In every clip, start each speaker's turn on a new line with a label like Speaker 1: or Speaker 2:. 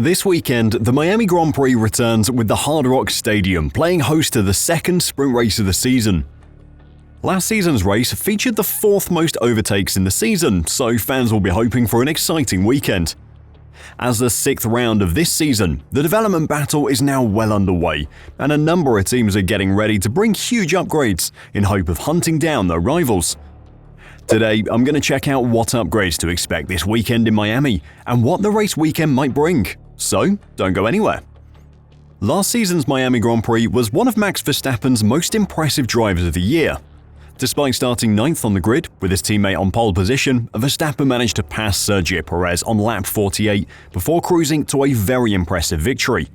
Speaker 1: This weekend, the Miami Grand Prix returns with the Hard Rock Stadium playing host to the second sprint race of the season. Last season's race featured the fourth most overtakes in the season, so fans will be hoping for an exciting weekend. As the sixth round of this season, the development battle is now well underway, and a number of teams are getting ready to bring huge upgrades in hope of hunting down their rivals. Today, I'm going to check out what upgrades to expect this weekend in Miami and what the race weekend might bring. So, don't go anywhere. Last season's Miami Grand Prix was one of Max Verstappen's most impressive drivers of the year. Despite starting 9th on the grid with his teammate on pole position, Verstappen managed to pass Sergio Perez on lap 48 before cruising to a very impressive victory.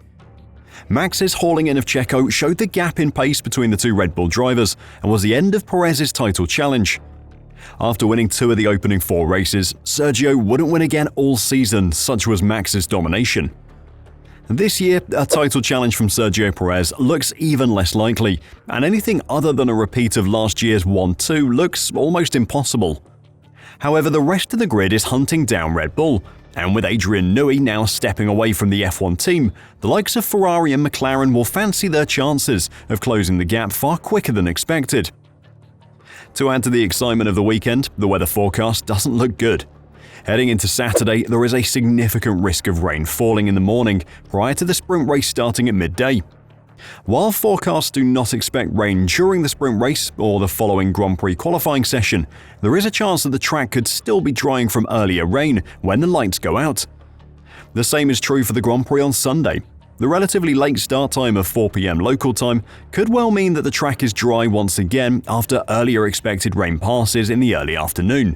Speaker 1: Max's hauling in of Checo showed the gap in pace between the two Red Bull drivers and was the end of Perez's title challenge. After winning 2 of the opening 4 races, Sergio wouldn't win again all season, such was Max's domination. This year, a title challenge from Sergio Perez looks even less likely, and anything other than a repeat of last year's 1-2 looks almost impossible. However, the rest of the grid is hunting down Red Bull, and with Adrian Newey now stepping away from the F1 team, the likes of Ferrari and McLaren will fancy their chances of closing the gap far quicker than expected. To add to the excitement of the weekend, the weather forecast doesn't look good. Heading into Saturday, there is a significant risk of rain falling in the morning prior to the sprint race starting at midday. While forecasts do not expect rain during the sprint race or the following Grand Prix qualifying session, there is a chance that the track could still be drying from earlier rain when the lights go out. The same is true for the Grand Prix on Sunday. The relatively late start time of 4 p.m. local time could well mean that the track is dry once again after earlier expected rain passes in the early afternoon.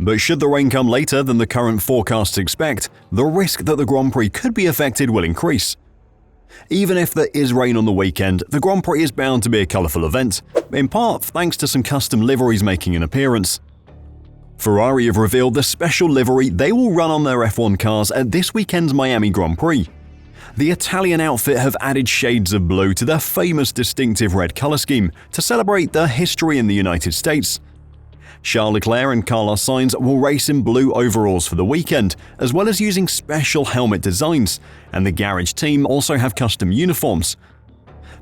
Speaker 1: But should the rain come later than the current forecasts expect, the risk that the Grand Prix could be affected will increase. Even if there is rain on the weekend, the Grand Prix is bound to be a colourful event, in part thanks to some custom liveries making an appearance. Ferrari have revealed the special livery they will run on their F1 cars at this weekend's Miami Grand Prix. The Italian outfit have added shades of blue to their famous distinctive red colour scheme to celebrate their history in the United States. Charles Leclerc and Carlos Sainz will race in blue overalls for the weekend, as well as using special helmet designs, and the garage team also have custom uniforms.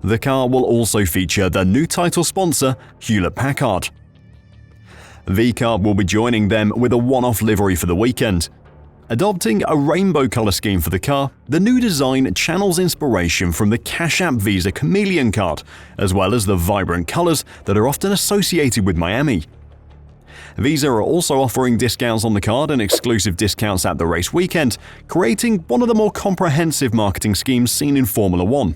Speaker 1: The car will also feature their new title sponsor, Hewlett-Packard. V-Carb will be joining them with a one-off livery for the weekend. Adopting a rainbow color scheme for the car, the new design channels inspiration from the Cash App Visa Chameleon card, as well as the vibrant colors that are often associated with Miami. Visa are also offering discounts on the card and exclusive discounts at the race weekend, creating one of the more comprehensive marketing schemes seen in Formula One.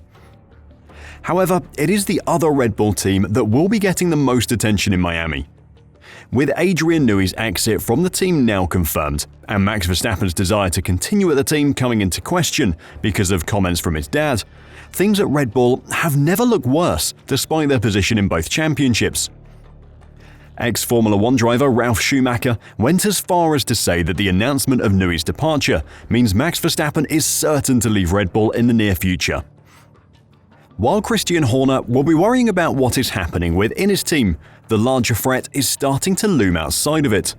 Speaker 1: However, it is the other Red Bull team that will be getting the most attention in Miami. With Adrian Newey's exit from the team now confirmed, and Max Verstappen's desire to continue at the team coming into question because of comments from his dad, things at Red Bull have never looked worse despite their position in both championships. Ex-Formula One driver Ralf Schumacher went as far as to say that the announcement of Newey's departure means Max Verstappen is certain to leave Red Bull in the near future. While Christian Horner will be worrying about what is happening within his team, the larger threat is starting to loom outside of it.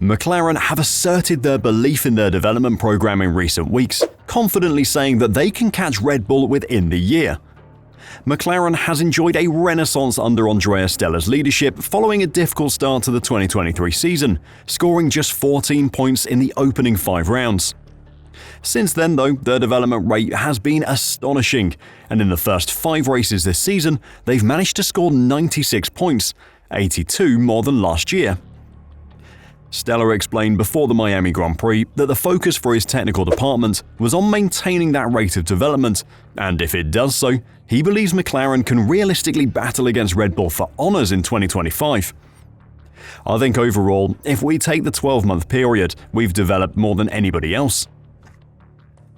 Speaker 1: McLaren have asserted their belief in their development program in recent weeks, confidently saying that they can catch Red Bull within the year. McLaren has enjoyed a renaissance under Andrea Stella's leadership following a difficult start to the 2023 season, scoring just 14 points in the opening 5 rounds. Since then, though, their development rate has been astonishing, and in the first 5 races this season, they've managed to score 96 points, 82 more than last year. Stella explained before the Miami Grand Prix that the focus for his technical department was on maintaining that rate of development, and if it does so, he believes McLaren can realistically battle against Red Bull for honours in 2025. I think overall, if we take the 12-month period, we've developed more than anybody else.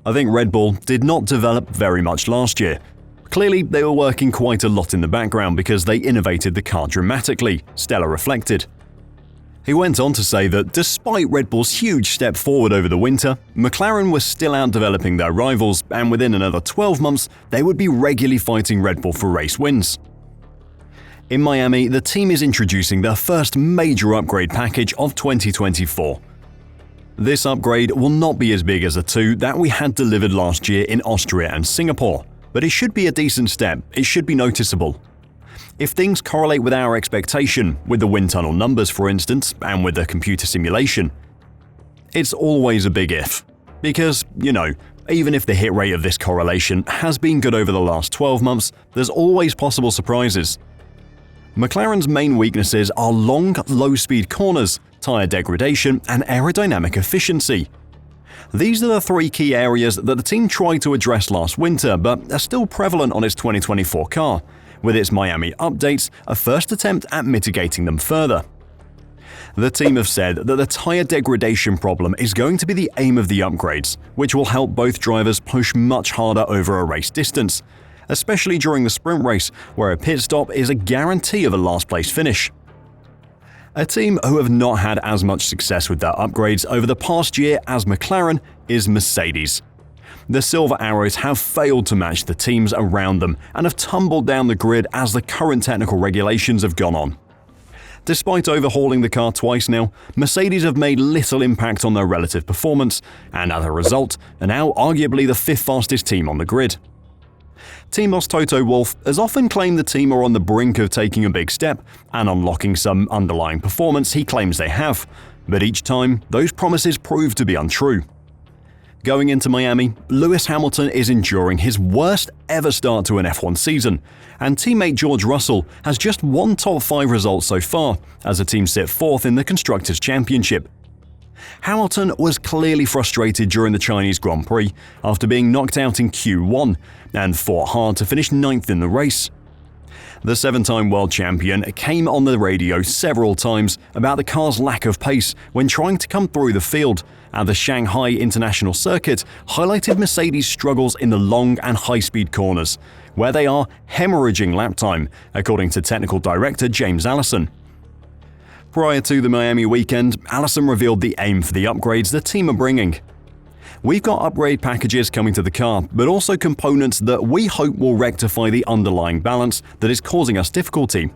Speaker 1: I think Red Bull did not develop very much last year. Clearly, they were working quite a lot in the background because they innovated the car dramatically, Stella reflected. He went on to say that despite Red Bull's huge step forward over the winter, McLaren was still out developing their rivals, and within another 12 months, they would be regularly fighting Red Bull for race wins. In Miami, the team is introducing their first major upgrade package of 2024. This upgrade will not be as big as the two that we had delivered last year in Austria and Singapore, but it should be a decent step. It should be noticeable. If things correlate with our expectation, with the wind tunnel numbers for instance, and with the computer simulation, it's always a big if. Because, even if the hit rate of this correlation has been good over the last 12 months, there's always possible surprises. McLaren's main weaknesses are long, low-speed corners, tyre degradation, and aerodynamic efficiency. These are the three key areas that the team tried to address last winter but are still prevalent on its 2024 car, with its Miami updates a first attempt at mitigating them further. The team have said that the tyre degradation problem is going to be the aim of the upgrades, which will help both drivers push much harder over a race distance, especially during the sprint race, where a pit stop is a guarantee of a last-place finish. A team who have not had as much success with their upgrades over the past year as McLaren is Mercedes. The Silver Arrows have failed to match the teams around them and have tumbled down the grid as the current technical regulations have gone on. Despite overhauling the car twice now, Mercedes have made little impact on their relative performance, and as a result, are now arguably the fifth fastest team on the grid. Team boss Toto Wolff has often claimed the team are on the brink of taking a big step and unlocking some underlying performance he claims they have, but each time, those promises prove to be untrue. Going into Miami, Lewis Hamilton is enduring his worst ever start to an F1 season, and teammate George Russell has just one top 5 result so far, as the team sit fourth in the Constructors' Championship. Hamilton was clearly frustrated during the Chinese Grand Prix after being knocked out in Q1 and fought hard to finish 9th in the race. The 7-time world champion came on the radio several times about the car's lack of pace when trying to come through the field, and the Shanghai International Circuit highlighted Mercedes' struggles in the long and high-speed corners, where they are hemorrhaging lap time, according to technical director James Allison. Prior to the Miami weekend, Allison revealed the aim for the upgrades the team are bringing. We've got upgrade packages coming to the car, but also components that we hope will rectify the underlying balance that is causing us difficulty.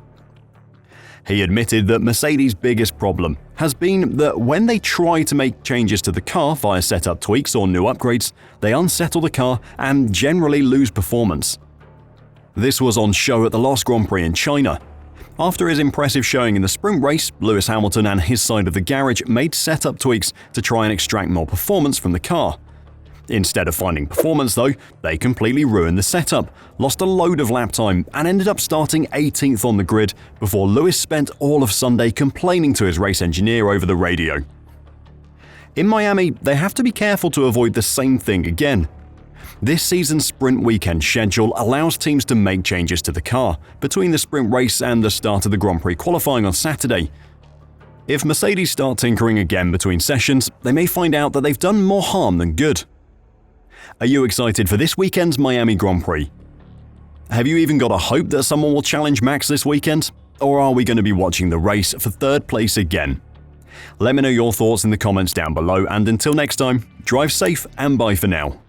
Speaker 1: He admitted that Mercedes' biggest problem has been that when they try to make changes to the car via setup tweaks or new upgrades, they unsettle the car and generally lose performance. This was on show at the last Grand Prix in China. After his impressive showing in the sprint race, Lewis Hamilton and his side of the garage made setup tweaks to try and extract more performance from the car. Instead of finding performance though, they completely ruined the setup, lost a load of lap time, and ended up starting 18th on the grid before Lewis spent all of Sunday complaining to his race engineer over the radio. In Miami, they have to be careful to avoid the same thing again. This season's sprint weekend schedule allows teams to make changes to the car between the sprint race and the start of the Grand Prix qualifying on Saturday. If Mercedes start tinkering again between sessions, they may find out that they've done more harm than good. Are you excited for this weekend's Miami Grand Prix? Have you even got a hope that someone will challenge Max this weekend? Or are we going to be watching the race for third place again? Let me know your thoughts in the comments down below, and until next time, drive safe and bye for now.